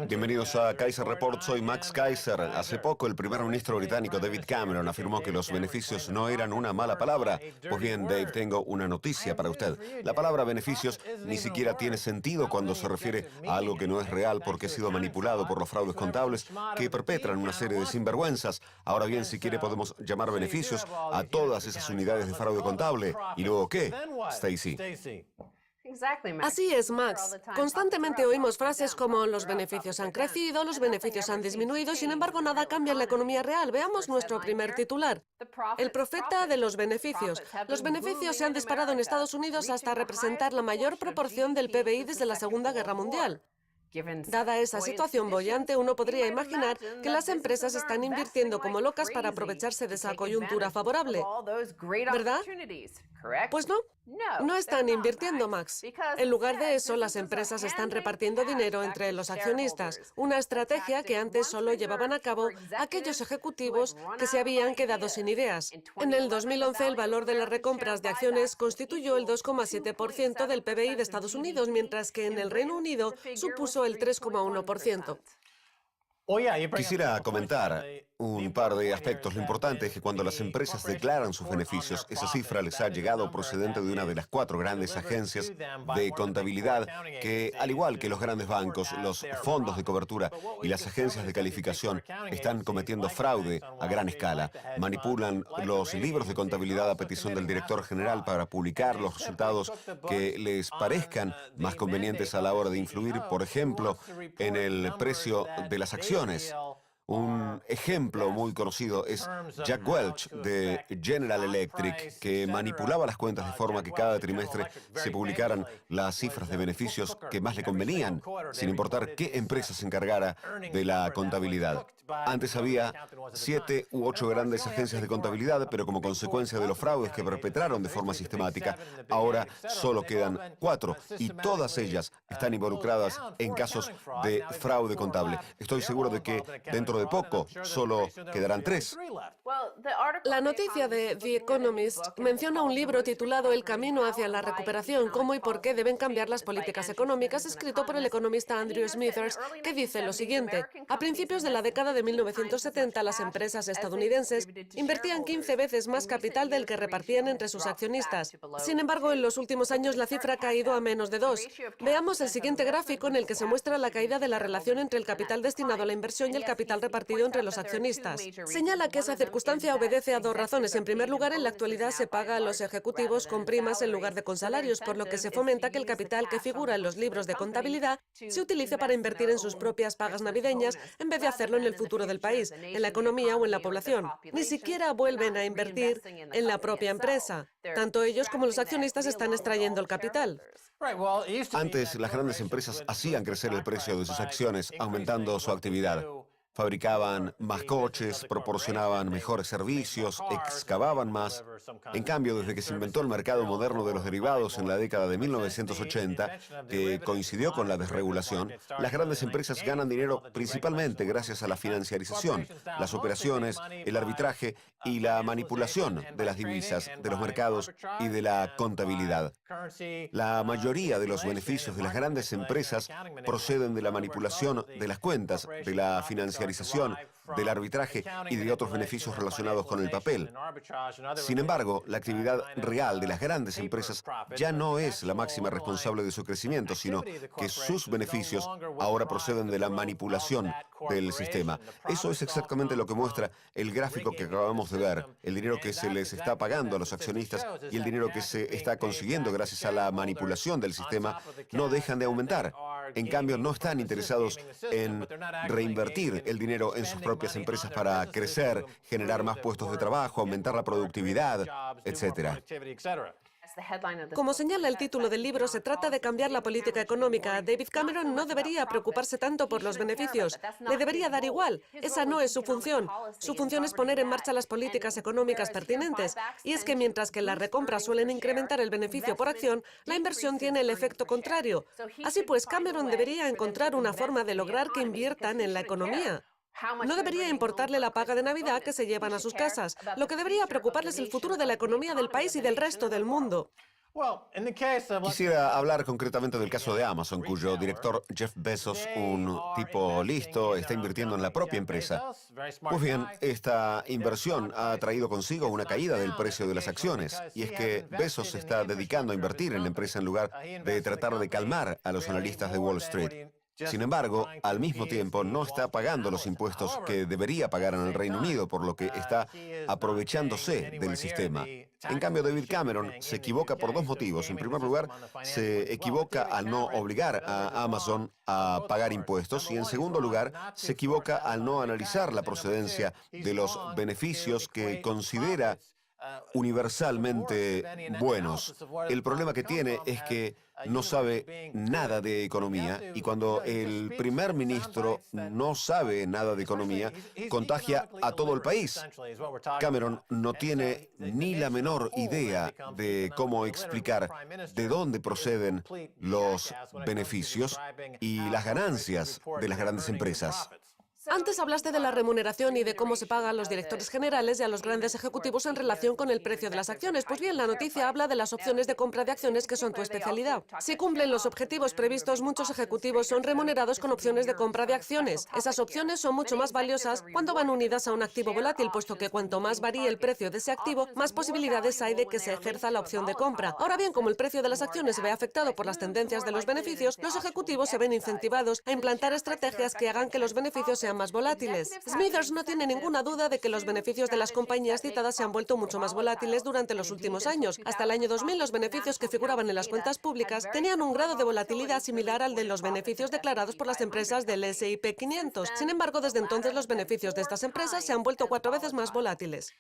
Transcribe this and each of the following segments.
Bienvenidos a Kaiser Report, soy Max Kaiser. Hace poco el primer ministro británico David Cameron afirmó que los beneficios no eran una mala palabra. Pues bien, Dave, tengo una noticia para usted. La palabra beneficios ni siquiera tiene sentido cuando se refiere a algo que no es real porque ha sido manipulado por los fraudes contables que perpetran una serie de sinvergüenzas. Ahora bien, si quiere podemos llamar beneficios a todas esas unidades de fraude contable. ¿Y luego qué, Stacy? Así es, Max. Constantemente oímos frases como los beneficios han crecido, los beneficios han disminuido, sin embargo nada cambia en la economía real. Veamos nuestro primer titular. El profeta de los beneficios. Los beneficios se han disparado en Estados Unidos hasta representar la mayor proporción del PBI desde la Segunda Guerra Mundial. Dada esa situación boyante, uno podría imaginar que las empresas están invirtiendo como locas para aprovecharse de esa coyuntura favorable, ¿verdad? Pues no, no están invirtiendo, Max. En lugar de eso, las empresas están repartiendo dinero entre los accionistas, una estrategia que antes solo llevaban a cabo aquellos ejecutivos que se habían quedado sin ideas. En el 2011, el valor de las recompras de acciones constituyó el 2,7% del PBI de Estados Unidos, mientras que en el Reino Unido supuso el 3,1%. Quisiera comentar un par de aspectos. Lo importante es que cuando las empresas declaran sus beneficios, esa cifra les ha llegado procedente de una de las 4 grandes agencias de contabilidad que, al igual que los grandes bancos, los fondos de cobertura y las agencias de calificación, están cometiendo fraude a gran escala. Manipulan los libros de contabilidad a petición del director general para publicar los resultados que les parezcan más convenientes a la hora de influir, por ejemplo, en el precio de las acciones. Un ejemplo muy conocido es Jack Welch de General Electric, que manipulaba las cuentas de forma que cada trimestre se publicaran las cifras de beneficios que más le convenían, sin importar qué empresa se encargara de la contabilidad. Antes había 7 u 8 grandes agencias de contabilidad, pero como consecuencia de los fraudes que perpetraron de forma sistemática, ahora solo quedan 4, y todas ellas están involucradas en casos de fraude contable. Estoy seguro de que dentro de poco solo quedarán 3. La noticia de The Economist menciona un libro titulado El camino hacia la recuperación, cómo y por qué deben cambiar las políticas económicas, escrito por el economista Andrew Smithers, que dice lo siguiente. A principios de la década de 1970, las empresas estadounidenses invertían 15 veces más capital del que repartían entre sus accionistas. Sin embargo, en los últimos años la cifra ha caído a menos de 2. Veamos el siguiente gráfico en el que se muestra la caída de la relación entre el capital destinado a la inversión y el capital repartido entre los accionistas. Señala que esa circunstancia obedece a 2 razones. En primer lugar, en la actualidad se paga a los ejecutivos con primas en lugar de con salarios, por lo que se fomenta que el capital que figura en los libros de contabilidad se utilice para invertir en sus propias pagas navideñas en vez de hacerlo en el futuro del país, en la economía o en la población. Ni siquiera vuelven a invertir en la propia empresa. Tanto ellos como los accionistas están extrayendo el capital. Antes, las grandes empresas hacían crecer el precio de sus acciones, aumentando su actividad. Fabricaban más coches, proporcionaban mejores servicios, excavaban más. En cambio, desde que se inventó el mercado moderno de los derivados en la década de 1980, que coincidió con la desregulación, las grandes empresas ganan dinero principalmente gracias a la financiarización, las operaciones, el arbitraje y la manipulación de las divisas, de los mercados y de la contabilidad. La mayoría de los beneficios de las grandes empresas proceden de la manipulación de las cuentas, de la financiarización, del arbitraje y de otros beneficios relacionados con el papel. Sin embargo, la actividad real de las grandes empresas ya no es la máxima responsable de su crecimiento, sino que sus beneficios ahora proceden de la manipulación del sistema. Eso es exactamente lo que muestra el gráfico que acabamos de ver. El dinero que se les está pagando a los accionistas y el dinero que se está consiguiendo gracias a la manipulación del sistema no dejan de aumentar. En cambio, no están interesados en reinvertir el dinero en sus propias empresas para crecer, generar más puestos de trabajo, aumentar la productividad, etc. Como señala el título del libro, se trata de cambiar la política económica. David Cameron no debería preocuparse tanto por los beneficios. Le debería dar igual. Esa no es su función. Su función es poner en marcha las políticas económicas pertinentes. Y es que mientras que las recompras suelen incrementar el beneficio por acción, la inversión tiene el efecto contrario. Así pues, Cameron debería encontrar una forma de lograr que inviertan en la economía. No debería importarle la paga de Navidad que se llevan a sus casas. Lo que debería preocuparle es el futuro de la economía del país y del resto del mundo. Quisiera hablar concretamente del caso de Amazon, cuyo director Jeff Bezos, un tipo listo, está invirtiendo en la propia empresa. Pues bien, esta inversión ha traído consigo una caída del precio de las acciones, y es que Bezos se está dedicando a invertir en la empresa en lugar de tratar de calmar a los analistas de Wall Street. Sin embargo, al mismo tiempo no está pagando los impuestos que debería pagar en el Reino Unido, por lo que está aprovechándose del sistema. En cambio, David Cameron se equivoca por dos motivos. En primer lugar, se equivoca al no obligar a Amazon a pagar impuestos, y en segundo lugar, se equivoca al no analizar la procedencia de los beneficios que considera universalmente buenos. El problema que tiene es que no sabe nada de economía, y cuando el primer ministro no sabe nada de economía, contagia a todo el país. Cameron no tiene ni la menor idea de cómo explicar de dónde proceden los beneficios y las ganancias de las grandes empresas. Antes hablaste de la remuneración y de cómo se paga a los directores generales y a los grandes ejecutivos en relación con el precio de las acciones. Pues bien, la noticia habla de las opciones de compra de acciones, que son tu especialidad. Si cumplen los objetivos previstos, muchos ejecutivos son remunerados con opciones de compra de acciones. Esas opciones son mucho más valiosas cuando van unidas a un activo volátil, puesto que cuanto más varíe el precio de ese activo, más posibilidades hay de que se ejerza la opción de compra. Ahora bien, como el precio de las acciones se ve afectado por las tendencias de los beneficios, los ejecutivos se ven incentivados a implantar estrategias que hagan que los beneficios sean más volátiles. Smithers no tiene ninguna duda de que los beneficios de las compañías citadas se han vuelto mucho más volátiles durante los últimos años. Hasta el año 2000, los beneficios que figuraban en las cuentas públicas tenían un grado de volatilidad similar al de los beneficios declarados por las empresas del S&P 500. Sin embargo, desde entonces los beneficios de estas empresas se han vuelto 4 veces más volátiles.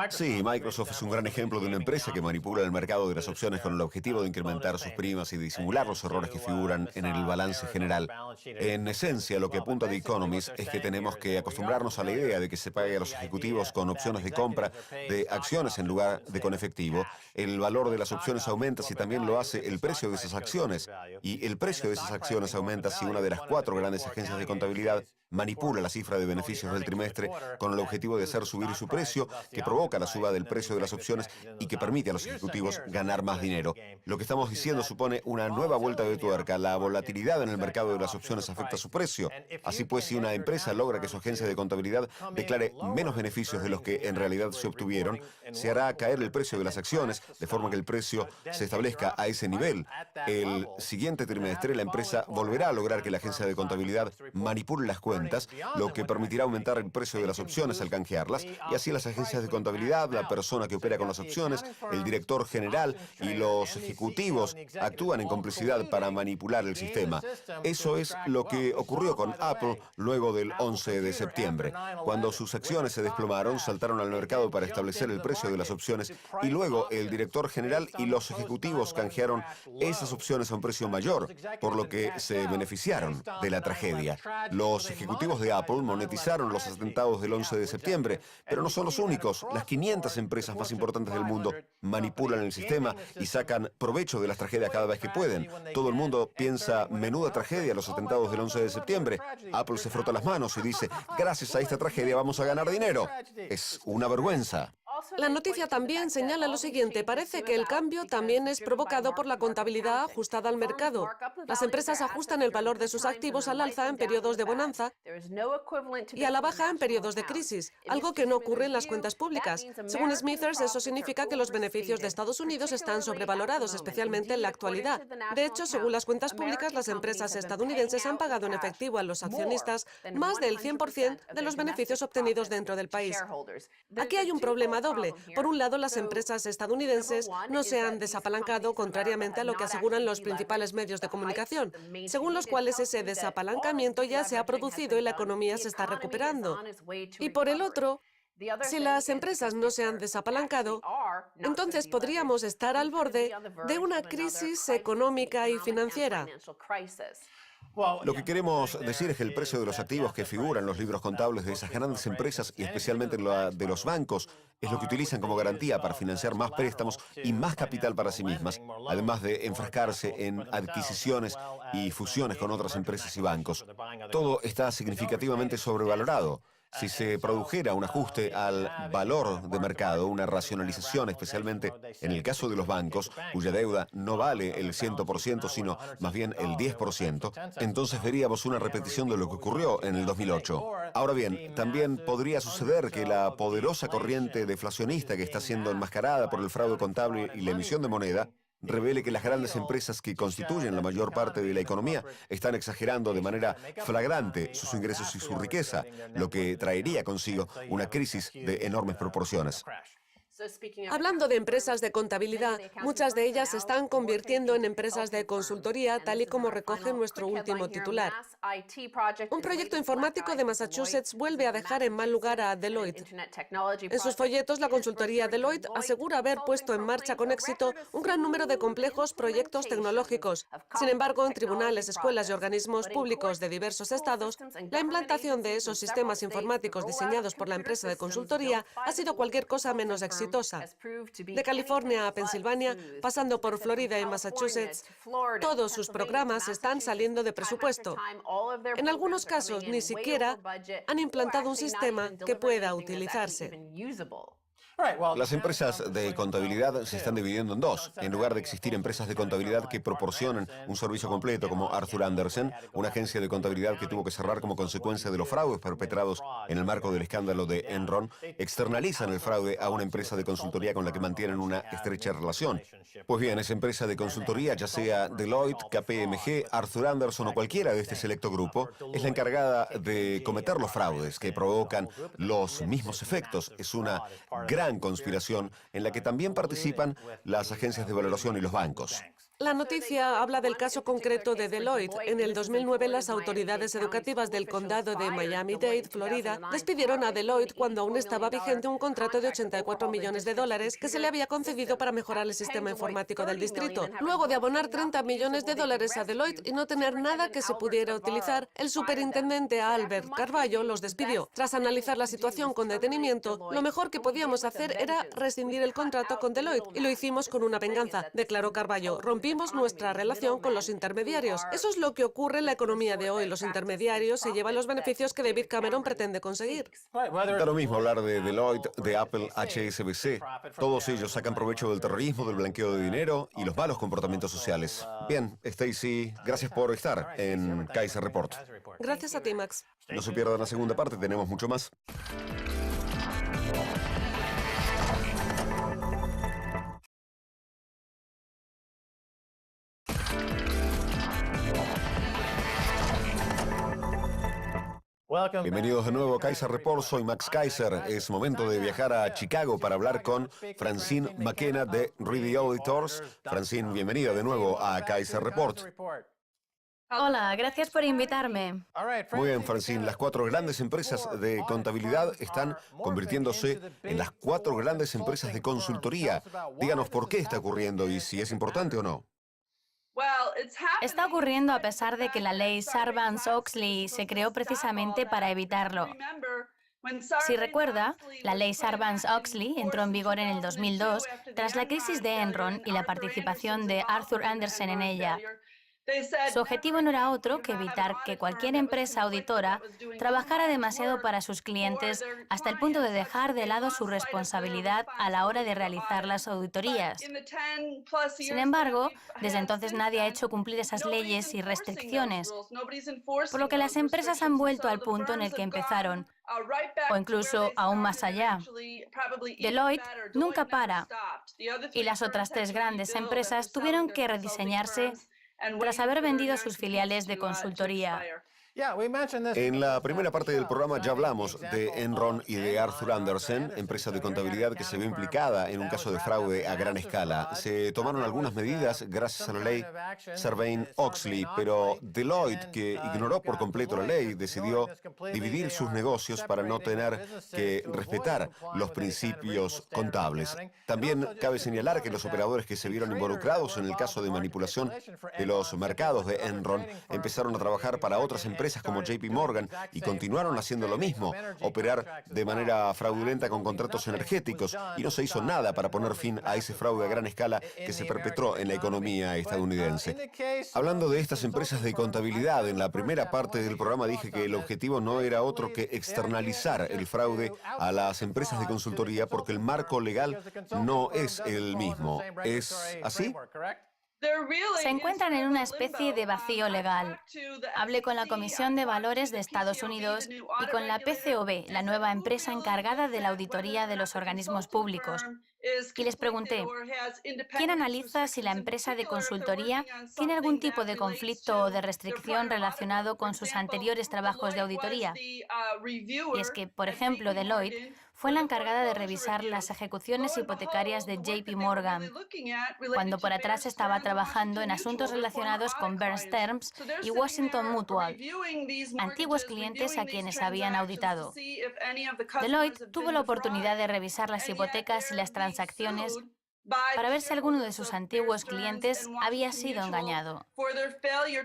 Sí, Microsoft es un gran ejemplo de una empresa que manipula el mercado de las opciones con el objetivo de incrementar sus primas y disimular los errores que figuran en el balance general. En esencia, lo que apunta The Economist es que tenemos que acostumbrarnos a la idea de que se pague a los ejecutivos con opciones de compra de acciones en lugar de con efectivo. El valor de las opciones aumenta si también lo hace el precio de esas acciones. Y el precio de esas acciones aumenta si una de las 4 grandes agencias de contabilidad manipula la cifra de beneficios del trimestre con el objetivo de hacer subir su precio, que provoca la suba del precio de las opciones y que permite a los ejecutivos ganar más dinero. Lo que estamos diciendo supone una nueva vuelta de tuerca. La volatilidad en el mercado de las opciones afecta su precio. Así pues, si una empresa logra que su agencia de contabilidad declare menos beneficios de los que en realidad se obtuvieron, se hará caer el precio de las acciones, de forma que el precio se establezca a ese nivel. El siguiente trimestre, la empresa volverá a lograr que la agencia de contabilidad manipule las cuentas, lo que permitirá aumentar el precio de las opciones al canjearlas, y así las agencias de contabilidad, la persona que opera con las opciones, el director general y los ejecutivos actúan en complicidad para manipular el sistema. Eso es lo que ocurrió con Apple luego del 11 de septiembre. Cuando sus acciones se desplomaron, saltaron al mercado para establecer el precio de las opciones, y luego el director general y los ejecutivos canjearon esas opciones a un precio mayor, por lo que se beneficiaron de la tragedia. Los ejecutivos de Apple monetizaron los atentados del 11 de septiembre, pero no son los únicos. Las 500 empresas más importantes del mundo manipulan el sistema y sacan provecho de las tragedias cada vez que pueden. Todo el mundo piensa, menuda tragedia, los atentados del 11 de septiembre. Apple se frota las manos y dice, gracias a esta tragedia vamos a ganar dinero. Es una vergüenza. La noticia también señala lo siguiente: parece que el cambio también es provocado por la contabilidad ajustada al mercado. Las empresas ajustan el valor de sus activos al alza en periodos de bonanza y a la baja en periodos de crisis, algo que no ocurre en las cuentas públicas. Según Smithers, eso significa que los beneficios de Estados Unidos están sobrevalorados, especialmente en la actualidad. De hecho, según las cuentas públicas, las empresas estadounidenses han pagado en efectivo a los accionistas más del 100% de los beneficios obtenidos dentro del país. Aquí hay un problema doble. Por un lado, las empresas estadounidenses no se han desapalancado, contrariamente a lo que aseguran los principales medios de comunicación, según los cuales ese desapalancamiento ya se ha producido y la economía se está recuperando. Y por el otro, si las empresas no se han desapalancado, entonces podríamos estar al borde de una crisis económica y financiera. Lo que queremos decir es que el precio de los activos que figuran en los libros contables de esas grandes empresas, y especialmente la de los bancos, es lo que utilizan como garantía para financiar más préstamos y más capital para sí mismas, además de enfrascarse en adquisiciones y fusiones con otras empresas y bancos. Todo está significativamente sobrevalorado. Si se produjera un ajuste al valor de mercado, una racionalización, especialmente en el caso de los bancos, cuya deuda no vale el 100%, sino más bien el 10%, entonces veríamos una repetición de lo que ocurrió en el 2008. Ahora bien, también podría suceder que la poderosa corriente deflacionista que está siendo enmascarada por el fraude contable y la emisión de moneda revele que las grandes empresas que constituyen la mayor parte de la economía están exagerando de manera flagrante sus ingresos y su riqueza, lo que traería consigo una crisis de enormes proporciones. Hablando de empresas de contabilidad, muchas de ellas se están convirtiendo en empresas de consultoría, tal y como recoge nuestro último titular. Un proyecto informático de Massachusetts vuelve a dejar en mal lugar a Deloitte. En sus folletos, la consultoría Deloitte asegura haber puesto en marcha con éxito un gran número de complejos proyectos tecnológicos. Sin embargo, en tribunales, escuelas y organismos públicos de diversos estados, la implantación de esos sistemas informáticos diseñados por la empresa de consultoría ha sido cualquier cosa menos exitosa. De California a Pensilvania, pasando por Florida y Massachusetts, todos sus programas están saliendo de presupuesto. En algunos casos, ni siquiera han implantado un sistema que pueda utilizarse. Las empresas de contabilidad se están dividiendo en dos. En lugar de existir empresas de contabilidad que proporcionan un servicio completo como Arthur Andersen, una agencia de contabilidad que tuvo que cerrar como consecuencia de los fraudes perpetrados en el marco del escándalo de Enron, externalizan el fraude a una empresa de consultoría con la que mantienen una estrecha relación. Pues bien, esa empresa de consultoría, ya sea Deloitte, KPMG, Arthur Andersen o cualquiera de este selecto grupo, es la encargada de cometer los fraudes que provocan los mismos efectos. Es una gran conspiración en la que también participan las agencias de valoración y los bancos. La noticia habla del caso concreto de Deloitte. En el 2009, las autoridades educativas del condado de Miami-Dade, Florida, despidieron a Deloitte cuando aún estaba vigente un contrato de $84 millones que se le había concedido para mejorar el sistema informático del distrito. Luego de abonar $30 millones a Deloitte y no tener nada que se pudiera utilizar, el superintendente Albert Carballo los despidió. Tras analizar la situación con detenimiento, lo mejor que podíamos hacer era rescindir el contrato con Deloitte, y lo hicimos con una venganza, declaró Carballo. Rompimos nuestra relación con los intermediarios. Eso es lo que ocurre en la economía de hoy. Los intermediarios se llevan los beneficios que David Cameron pretende conseguir. Da lo mismo hablar de Deloitte, de Apple, HSBC. Todos ellos sacan provecho del terrorismo, del blanqueo de dinero y los malos comportamientos sociales. Bien, Stacy, gracias por estar en Kaiser Report. Gracias a ti, Max. No se pierdan la segunda parte, tenemos mucho más. Bienvenidos de nuevo a Kaiser Report, soy Max Kaiser. Es momento de viajar a Chicago para hablar con Francine McKenna de Reedy Auditors. Francine, bienvenida de nuevo a Kaiser Report. Hola, gracias por invitarme. Muy bien, Francine, las 4 grandes empresas de contabilidad están convirtiéndose en las 4 grandes empresas de consultoría. Díganos por qué está ocurriendo y si es importante o no. Está ocurriendo a pesar de que la ley Sarbanes-Oxley se creó precisamente para evitarlo. Si recuerda, la ley Sarbanes-Oxley entró en vigor en el 2002 tras la crisis de Enron y la participación de Arthur Andersen en ella. Su objetivo no era otro que evitar que cualquier empresa auditora trabajara demasiado para sus clientes hasta el punto de dejar de lado su responsabilidad a la hora de realizar las auditorías. Sin embargo, desde entonces nadie ha hecho cumplir esas leyes y restricciones, por lo que las empresas han vuelto al punto en el que empezaron, o incluso aún más allá. Deloitte nunca para, y las otras 3 grandes empresas tuvieron que rediseñarse tras haber vendido sus filiales de consultoría. En la primera parte del programa ya hablamos de Enron y de Arthur Andersen, empresa de contabilidad que se ve implicada en un caso de fraude a gran escala. Se tomaron algunas medidas gracias a la ley Sarbanes-Oxley, pero Deloitte, que ignoró por completo la ley, decidió dividir sus negocios para no tener que respetar los principios contables. También cabe señalar que los operadores que se vieron involucrados en el caso de manipulación de los mercados de Enron empezaron a trabajar para otras empresas empresas como JP Morgan y continuaron haciendo lo mismo, operar de manera fraudulenta con contratos energéticos, y no se hizo nada para poner fin a ese fraude a gran escala que se perpetró en la economía estadounidense. Hablando de estas empresas de contabilidad, en la primera parte del programa dije que el objetivo no era otro que externalizar el fraude a las empresas de consultoría porque el marco legal no es el mismo. ¿Es así? Se encuentran en una especie de vacío legal. Hablé con la Comisión de Valores de Estados Unidos y con la PCOB, la nueva empresa encargada de la auditoría de los organismos públicos. Y les pregunté, ¿quién analiza si la empresa de consultoría tiene algún tipo de conflicto o de restricción relacionado con sus anteriores trabajos de auditoría? Y es que, por ejemplo, Deloitte fue la encargada de revisar las ejecuciones hipotecarias de JP Morgan, cuando por atrás estaba trabajando en asuntos relacionados con Bear Stearns y Washington Mutual, antiguos clientes a quienes habían auditado. Deloitte tuvo la oportunidad de revisar las hipotecas y las transacciones para ver si alguno de sus antiguos clientes había sido engañado.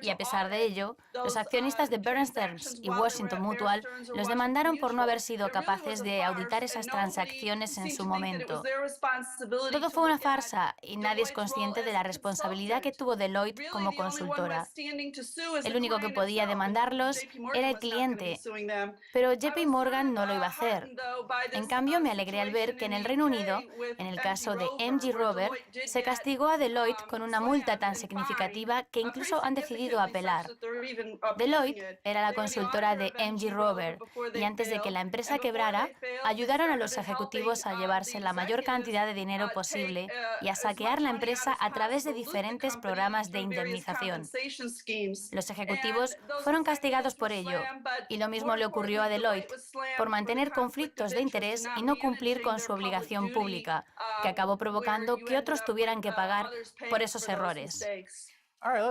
Y a pesar de ello, los accionistas de Bear Stearns y Washington Mutual los demandaron por no haber sido capaces de auditar esas transacciones en su momento. Todo fue una farsa y nadie es consciente de la responsabilidad que tuvo Deloitte como consultora. El único que podía demandarlos era el cliente, pero JP Morgan no lo iba a hacer. En cambio, me alegré al ver que en el Reino Unido, en el caso de MG Rober, se castigó a Deloitte con una multa tan significativa que incluso han decidido apelar. Deloitte era la consultora de MG Rober y antes de que la empresa quebrara, ayudaron a los ejecutivos a llevarse la mayor cantidad de dinero posible y a saquear la empresa a través de diferentes programas de indemnización. Los ejecutivos fueron castigados por ello y lo mismo le ocurrió a Deloitte por mantener conflictos de interés y no cumplir con su obligación pública, que acabó provocando que otros tuvieran que pagar por esos errores.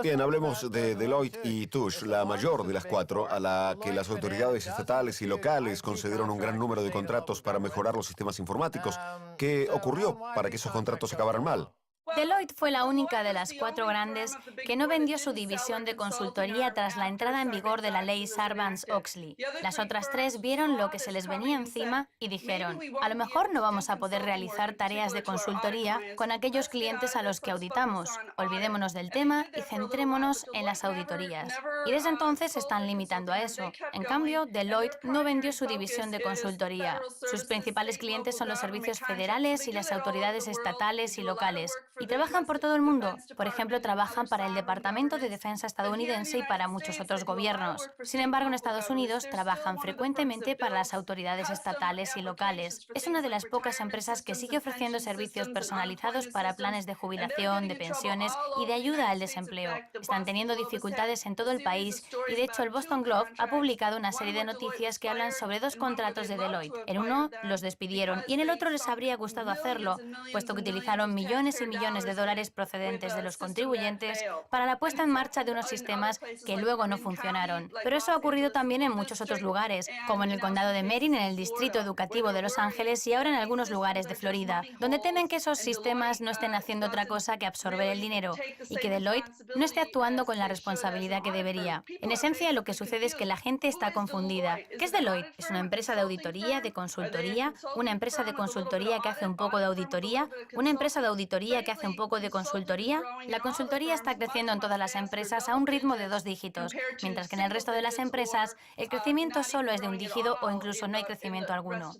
Bien, hablemos de Deloitte y Touche, la mayor de las cuatro, a la que las autoridades estatales y locales concedieron un gran número de contratos para mejorar los sistemas informáticos. ¿Qué ocurrió para que esos contratos acabaran mal? Deloitte fue la única de las cuatro grandes que no vendió su división de consultoría tras la entrada en vigor de la ley Sarbanes-Oxley. Las otras tres vieron lo que se les venía encima y dijeron, a lo mejor no vamos a poder realizar tareas de consultoría con aquellos clientes a los que auditamos. Olvidémonos del tema y centrémonos en las auditorías. Y desde entonces se están limitando a eso. En cambio, Deloitte no vendió su división de consultoría. Sus principales clientes son los servicios federales y las autoridades estatales y locales. Y trabajan por todo el mundo. Por ejemplo, trabajan para el Departamento de Defensa estadounidense y para muchos otros gobiernos. Sin embargo, en Estados Unidos trabajan frecuentemente para las autoridades estatales y locales. Es una de las pocas empresas que sigue ofreciendo servicios personalizados para planes de jubilación, de pensiones y de ayuda al desempleo. Están teniendo dificultades en todo el país y, de hecho, el Boston Globe ha publicado una serie de noticias que hablan sobre dos contratos de Deloitte. En uno los despidieron y en el otro les habría gustado hacerlo, puesto que utilizaron millones y millones de dólares procedentes de los contribuyentes para la puesta en marcha de unos sistemas que luego no funcionaron. Pero eso ha ocurrido también en muchos otros lugares, como en el condado de Marin, en el distrito educativo de Los Ángeles y ahora en algunos lugares de Florida, donde temen que esos sistemas no estén haciendo otra cosa que absorber el dinero y que Deloitte no esté actuando con la responsabilidad que debería. En esencia, lo que sucede es que la gente está confundida. ¿Qué es Deloitte? ¿Es una empresa de auditoría, de consultoría? ¿Una empresa de consultoría que hace un poco de auditoría? ¿Una empresa de auditoría que hace un poco de consultoría? La consultoría está creciendo en todas las empresas a un ritmo de 2 dígitos, mientras que en el resto de las empresas el crecimiento solo es de 1 dígito o incluso no hay crecimiento alguno.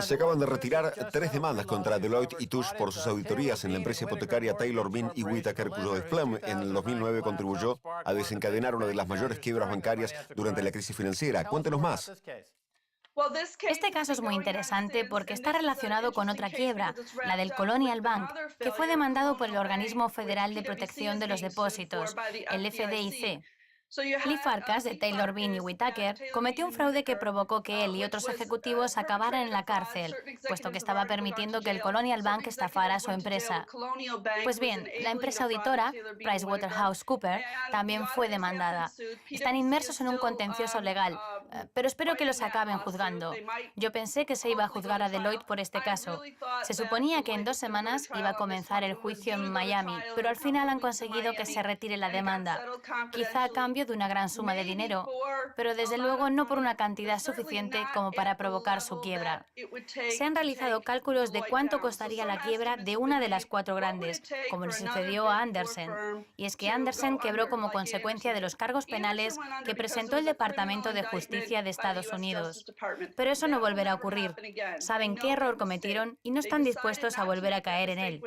Se acaban de retirar 3 demandas contra Deloitte y Touche por sus auditorías en la empresa hipotecaria Taylor Bean y Whitaker, cuyo desplome en el 2009 contribuyó a desencadenar una de las mayores quiebras bancarias durante la crisis financiera. Cuéntenos más. Este caso es muy interesante porque está relacionado con otra quiebra, la del Colonial Bank, que fue demandado por el Organismo Federal de Protección de los Depósitos, el FDIC. Lee Farkas, de Taylor Bean y Whitaker, cometió un fraude que provocó que él y otros ejecutivos acabaran en la cárcel, puesto que estaba permitiendo que el Colonial Bank estafara a su empresa. Pues bien, la empresa auditora, PricewaterhouseCoopers, también fue demandada. Están inmersos en un contencioso legal, pero espero que los acaben juzgando. Yo pensé que se iba a juzgar a Deloitte por este caso. Se suponía que en 2 semanas iba a comenzar el juicio en Miami, pero al final han conseguido que se retire la demanda, quizá a cambio de una gran suma de dinero, pero desde luego no por una cantidad suficiente como para provocar su quiebra. Se han realizado cálculos de cuánto costaría la quiebra de una de las 4 grandes, como le sucedió a Andersen. Y es que Andersen quebró como consecuencia de los cargos penales que presentó el Departamento de Justicia de Estados Unidos. Pero eso no volverá a ocurrir. Saben qué error cometieron y no están dispuestos a volver a caer en él.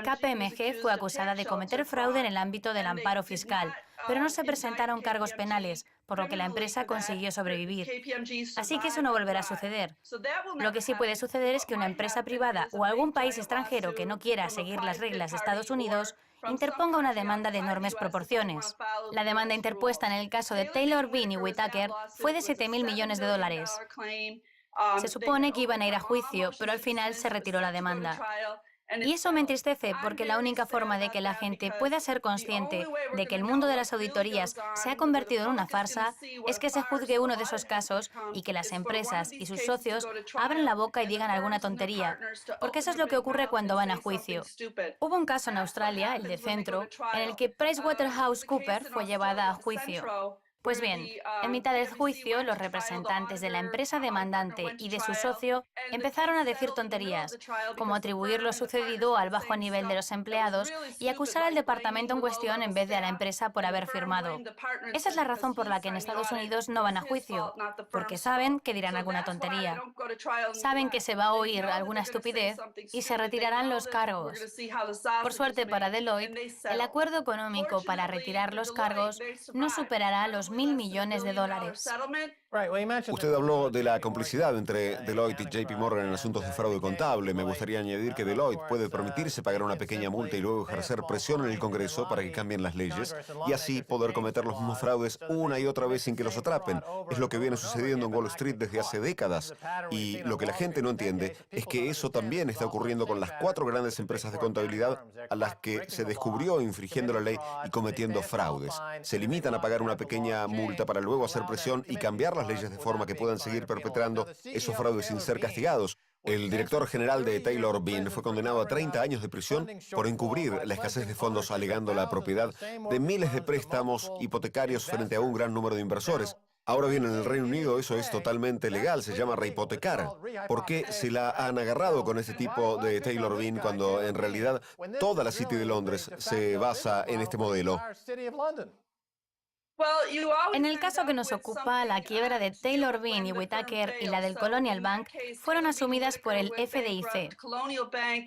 KPMG fue acusada de cometer fraude en el ámbito del amparo fiscal, pero no se presentaron cargos penales, por lo que la empresa consiguió sobrevivir. Así que eso no volverá a suceder. Lo que sí puede suceder es que una empresa privada o algún país extranjero que no quiera seguir las reglas de Estados Unidos interponga una demanda de enormes proporciones. La demanda interpuesta en el caso de Taylor, Bean y Whitaker fue de $7.000 millones. Se supone que iban a ir a juicio, pero al final se retiró la demanda. Y eso me entristece porque la única forma de que la gente pueda ser consciente de que el mundo de las auditorías se ha convertido en una farsa es que se juzgue uno de esos casos y que las empresas y sus socios abran la boca y digan alguna tontería, porque eso es lo que ocurre cuando van a juicio. Hubo un caso en Australia, el de Centro, en el que PricewaterhouseCoopers fue llevada a juicio. Pues bien, en mitad del juicio, los representantes de la empresa demandante y de su socio empezaron a decir tonterías, como atribuir lo sucedido al bajo nivel de los empleados y acusar al departamento en cuestión en vez de a la empresa por haber firmado. Esa es la razón por la que en Estados Unidos no van a juicio, porque saben que dirán alguna tontería. Saben que se va a oír alguna estupidez y se retirarán los cargos. Por suerte para Deloitte, el acuerdo económico para retirar los cargos no superará los $1.000 millones. Usted habló de la complicidad entre Deloitte y JP Morgan en asuntos de fraude contable. Me gustaría añadir que Deloitte puede permitirse pagar una pequeña multa y luego ejercer presión en el Congreso para que cambien las leyes y así poder cometer los mismos fraudes una y otra vez sin que los atrapen. Es lo que viene sucediendo en Wall Street desde hace décadas. Y lo que la gente no entiende es que eso también está ocurriendo con las 4 grandes empresas de contabilidad a las que se descubrió infringiendo la ley y cometiendo fraudes. Se limitan a pagar una pequeña multa para luego hacer presión y cambiar las leyes de forma que puedan seguir perpetrando esos fraudes sin ser castigados. El director general de Taylor, Bean, fue condenado a 30 años de prisión por encubrir la escasez de fondos alegando la propiedad de miles de préstamos hipotecarios frente a un gran número de inversores. Ahora bien, en el Reino Unido eso es totalmente legal, se llama rehipotecar. ¿Por qué se la han agarrado con este tipo de Taylor Bean cuando en realidad toda la City de Londres se basa en este modelo? En el caso que nos ocupa, la quiebra de Taylor, Bean y Whitaker y la del Colonial Bank fueron asumidas por el FDIC.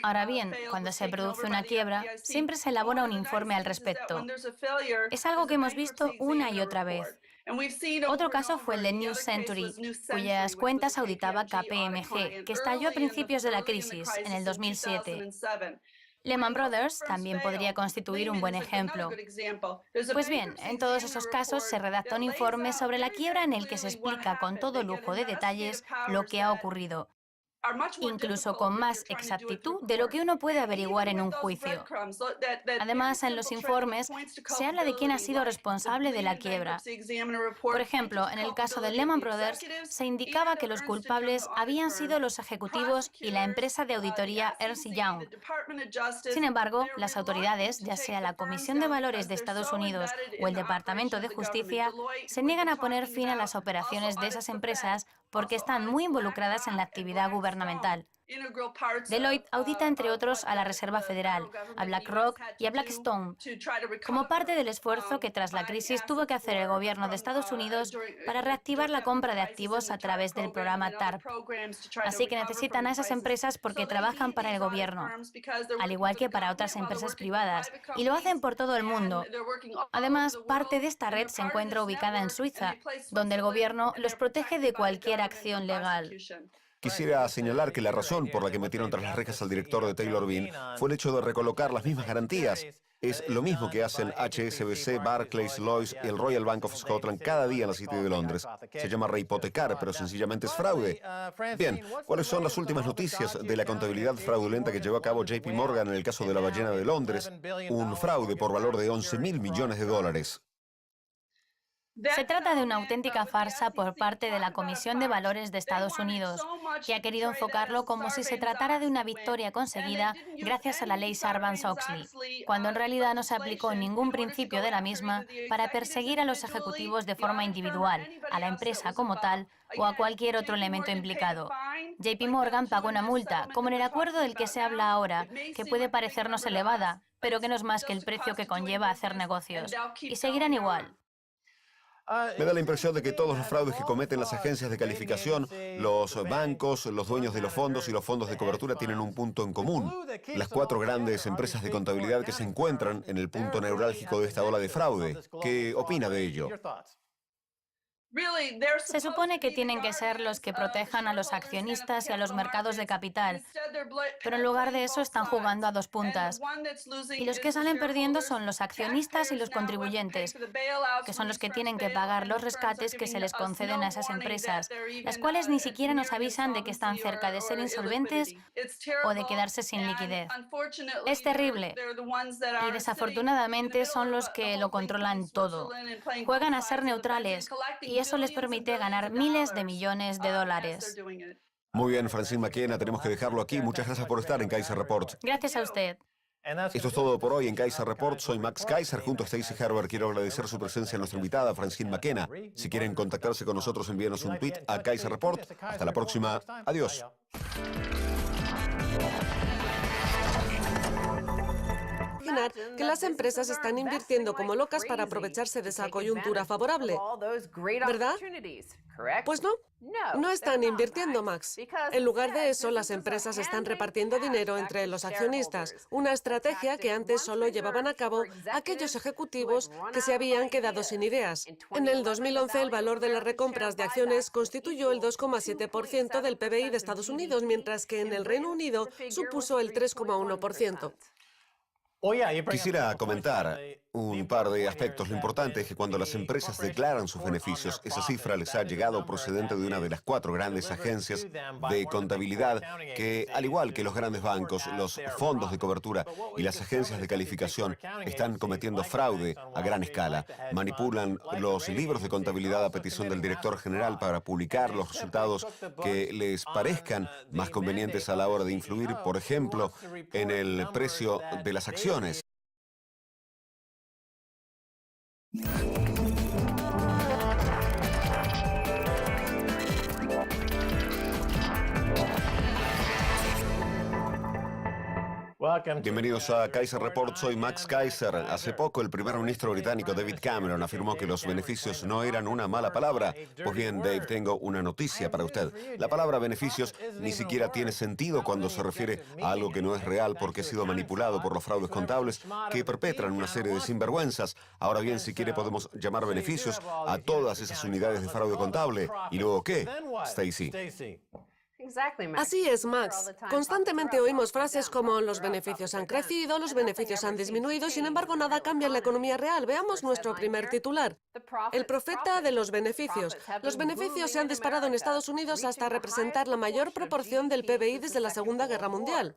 Ahora bien, cuando se produce una quiebra, siempre se elabora un informe al respecto. Es algo que hemos visto una y otra vez. Otro caso fue el de New Century, cuyas cuentas auditaba KPMG, que estalló a principios de la crisis, en el 2007. Lehman Brothers también podría constituir un buen ejemplo. Pues bien, en todos esos casos se redacta un informe sobre la quiebra en el que se explica con todo lujo de detalles lo que ha ocurrido, incluso con más exactitud de lo que uno puede averiguar en un juicio. Además, en los informes se habla de quién ha sido responsable de la quiebra. Por ejemplo, en el caso de Lehman Brothers, se indicaba que los culpables habían sido los ejecutivos y la empresa de auditoría Ernst & Young. Sin embargo, las autoridades, ya sea la Comisión de Valores de Estados Unidos o el Departamento de Justicia, se niegan a poner fin a las operaciones de esas empresas porque están muy involucradas en la actividad gubernamental. Deloitte audita, entre otros, a la Reserva Federal, a BlackRock y a Blackstone, como parte del esfuerzo que tras la crisis tuvo que hacer el gobierno de Estados Unidos para reactivar la compra de activos a través del programa TARP. Así que necesitan a esas empresas porque trabajan para el gobierno, al igual que para otras empresas privadas, y lo hacen por todo el mundo. Además, parte de esta red se encuentra ubicada en Suiza, donde el gobierno los protege de cualquier acción legal. Quisiera señalar que la razón por la que metieron tras las rejas al director de Taylor Bean fue el hecho de recolocar las mismas garantías. Es lo mismo que hacen HSBC, Barclays, Lloyds y el Royal Bank of Scotland cada día en la City de Londres. Se llama rehipotecar, pero sencillamente es fraude. Bien, ¿cuáles son las últimas noticias de la contabilidad fraudulenta que llevó a cabo JP Morgan en el caso de la ballena de Londres? Un fraude por valor de $11.000 millones. Se trata de una auténtica farsa por parte de la Comisión de Valores de Estados Unidos, que ha querido enfocarlo como si se tratara de una victoria conseguida gracias a la ley Sarbanes-Oxley, cuando en realidad no se aplicó ningún principio de la misma para perseguir a los ejecutivos de forma individual, a la empresa como tal o a cualquier otro elemento implicado. JP Morgan pagó una multa, como en el acuerdo del que se habla ahora, que puede parecernos elevada, pero que no es más que el precio que conlleva hacer negocios. Y seguirán igual. Me da la impresión de que todos los fraudes que cometen las agencias de calificación, los bancos, los dueños de los fondos y los fondos de cobertura tienen un punto en común. Las 4 grandes empresas de contabilidad que se encuentran en el punto neurálgico de esta ola de fraude. ¿Qué opina de ello? Se supone que tienen que ser los que protejan a los accionistas y a los mercados de capital, pero en lugar de eso están jugando a 2 puntas. Y los que salen perdiendo son los accionistas y los contribuyentes, que son los que tienen que pagar los rescates que se les conceden a esas empresas, las cuales ni siquiera nos avisan de que están cerca de ser insolventes o de quedarse sin liquidez. Es terrible. Y desafortunadamente son los que lo controlan todo. Juegan a ser neutrales y eso les permite ganar miles de millones de dólares. Muy bien, Francine McKenna, tenemos que dejarlo aquí. Muchas gracias por estar en Kaiser Report. Gracias a usted. Esto es todo por hoy en Kaiser Report. Soy Max Kaiser, junto a Stacey Harber. Quiero agradecer su presencia a nuestra invitada, Francine McKenna. Si quieren contactarse con nosotros, envíenos un tweet a Kaiser Report. Hasta la próxima. Adiós. Que las empresas están invirtiendo como locas para aprovecharse de esa coyuntura favorable, ¿verdad? Pues no, no están invirtiendo, Max. En lugar de eso, las empresas están repartiendo dinero entre los accionistas, una estrategia que antes solo llevaban a cabo aquellos ejecutivos que se habían quedado sin ideas. En el 2011, el valor de las recompras de acciones constituyó el 2,7% del PBI de Estados Unidos, mientras que en el Reino Unido supuso el 3,1%. Quisiera comentar un par de aspectos. Lo importante es que cuando las empresas declaran sus beneficios, esa cifra les ha llegado procedente de una de las 4 grandes agencias de contabilidad que, al igual que los grandes bancos, los fondos de cobertura y las agencias de calificación, están cometiendo fraude a gran escala. Manipulan los libros de contabilidad a petición del director general para publicar los resultados que les parezcan más convenientes a la hora de influir, por ejemplo, en el precio de las acciones. Bienvenidos a Kaiser Report, soy Max Kaiser. Hace poco el primer ministro británico David Cameron afirmó que los beneficios no eran una mala palabra. Pues bien, Dave, tengo una noticia para usted. La palabra beneficios ni siquiera tiene sentido cuando se refiere a algo que no es real porque ha sido manipulado por los fraudes contables que perpetran una serie de sinvergüenzas. Ahora bien, si quiere podemos llamar beneficios a todas esas unidades de fraude contable. ¿Y luego qué, Stacey? Así es, Max. Constantemente oímos frases como los beneficios han crecido, los beneficios han disminuido, sin embargo nada cambia en la economía real. Veamos nuestro primer titular. El profeta de los beneficios. Los beneficios se han disparado en Estados Unidos hasta representar la mayor proporción del PBI desde la Segunda Guerra Mundial.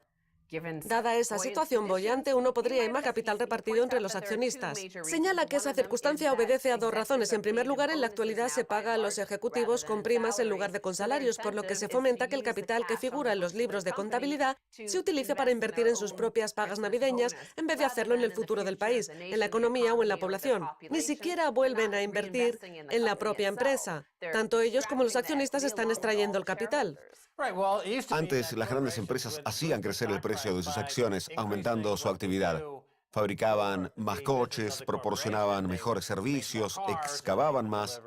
Dada esa situación boyante, uno podría ir más capital repartido entre los accionistas. Señala que esa circunstancia obedece a 2 razones. En primer lugar, en la actualidad se paga a los ejecutivos con primas en lugar de con salarios, por lo que se fomenta que el capital que figura en los libros de contabilidad se utilice para invertir en sus propias pagas navideñas en vez de hacerlo en el futuro del país, en la economía o en la población. Ni siquiera vuelven a invertir en la propia empresa. Tanto ellos como los accionistas están extrayendo el capital. Antes, las grandes empresas hacían crecer el precio de sus acciones, aumentando su actividad. Fabricaban más coches, proporcionaban mejores servicios, excavaban más.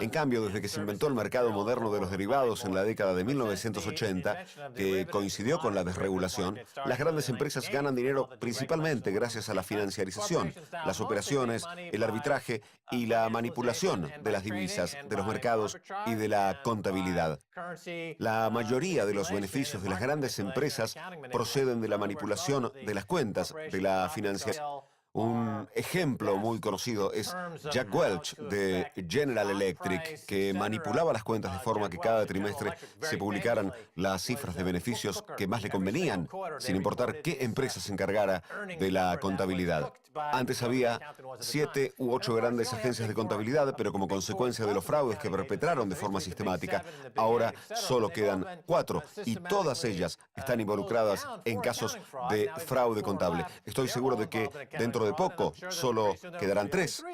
En cambio, desde que se inventó el mercado moderno de los derivados en la década de 1980, que coincidió con la desregulación, las grandes empresas ganan dinero principalmente gracias a la financiarización, las operaciones, el arbitraje y la manipulación de las divisas, de los mercados y de la contabilidad. La mayoría de los beneficios de las grandes empresas proceden de la manipulación de las cuentas, de la financiación. Un ejemplo muy conocido es Jack Welch de General Electric, que manipulaba las cuentas de forma que cada trimestre se publicaran las cifras de beneficios que más le convenían, sin importar qué empresa se encargara de la contabilidad. Antes había 7 u 8 grandes agencias de contabilidad, pero como consecuencia de los fraudes que perpetraron de forma sistemática, ahora solo quedan 4 y todas ellas están involucradas en casos de fraude contable. Estoy seguro de que dentro de poco solo quedarán 3.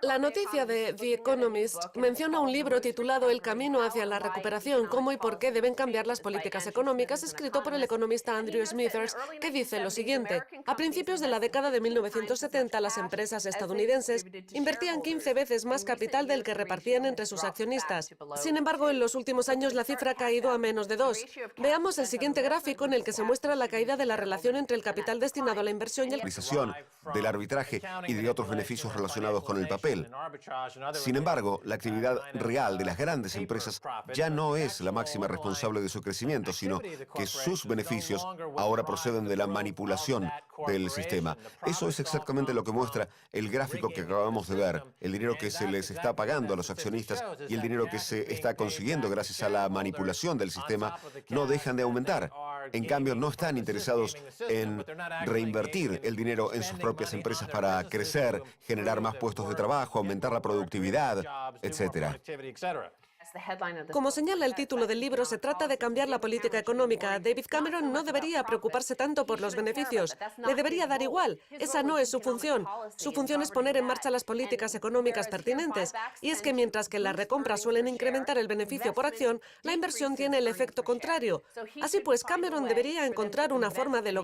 La noticia de The Economist menciona un libro titulado El camino hacia la recuperación, cómo y por qué deben cambiar las políticas económicas, escrito por el economista Andrew Smithers, que dice lo siguiente: a principios de la década de 1970, las empresas estadounidenses invertían 15 veces más capital del que repartían entre sus accionistas. Sin embargo, en los últimos años la cifra ha caído a menos de 2. Veamos el siguiente gráfico en el que se muestra la caída de la relación entre el capital destinado a la inversión y el del arbitraje y de otros beneficios relacionados con el papel. Sin embargo, la actividad real de las grandes empresas ya no es la máxima responsable de su crecimiento, sino que sus beneficios ahora proceden de la manipulación del sistema. Eso es exactamente lo que muestra el gráfico que acabamos de ver. El dinero que se les está pagando a los accionistas y el dinero que se está consiguiendo gracias a la manipulación del sistema no dejan de aumentar. En cambio, no están interesados en reinvertir el dinero en sus propias empresas para crecer, generar más puestos de trabajo, aumentar la productividad, etc. Como señala el título del libro, se trata de cambiar la política económica. David Cameron no debería preocuparse tanto por los beneficios. Le debería dar igual. Esa no es su función. Su función es poner en marcha las políticas económicas pertinentes. Y es que mientras que las recompras suelen incrementar el beneficio por acción, la inversión tiene el efecto contrario. Así pues, Cameron debería encontrar una forma de lograr